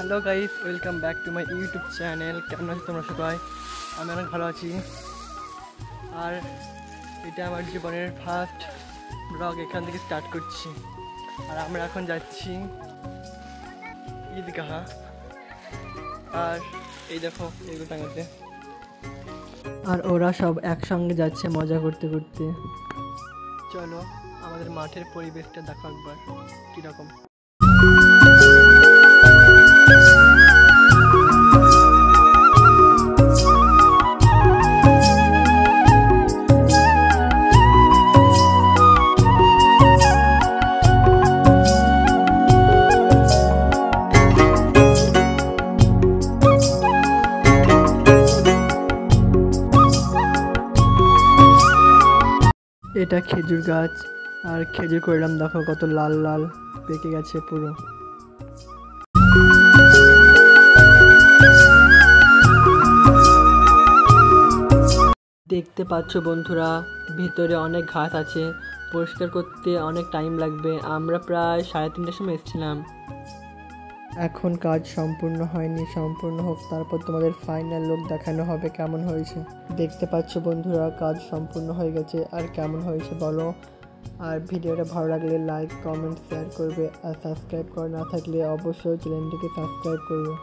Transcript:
Hello guys, welcome back to my YouTube channel. কেমন আছো তোমরা সবাই? আমি অনেক ভালো আছি। আর এটা আমার জীবনের ফার্স্ট ব্লগ, এখান থেকে স্টার্ট করছি। আর আমরা এখন যাচ্ছি ঈদগাহ। আর এই দেখো এগুলো টাঙাতে, আর ওরা সব একসঙ্গে যাচ্ছে মজা করতে করতে। চলো আমাদের মাঠের পরিবেশটা দেখো একবার কীরকম। এটা খেজুর গাছ, আর খেজুর করলাম দেখো কত লাল লাল পেকে গেছে পুরো। দেখতে পাচ্ছ বন্ধুরা, ভিতরে অনেক ঘাস আছে, পরিষ্কার করতে অনেক টাইম লাগবে। আমরা প্রায় 3:30টার সময় এসেছিলাম। এখন কাজ সম্পূর্ণ হয়নি, সম্পূর্ণ হোক তারপর তোমাদের ফাইনাল লুক দেখানো হবে কেমন হয়েছে। দেখতে পাচ্ছ বন্ধুরা, কাজ সম্পূর্ণ হয়ে গেছে। আর কেমন হয়েছে বলো। আর ভিডিওটা ভালো লাগলে লাইক, কমেন্ট, শেয়ার করবে। আর সাবস্ক্রাইব করা না থাকলে অবশ্যই চ্যানেলটিকে সাবস্ক্রাইব করবে।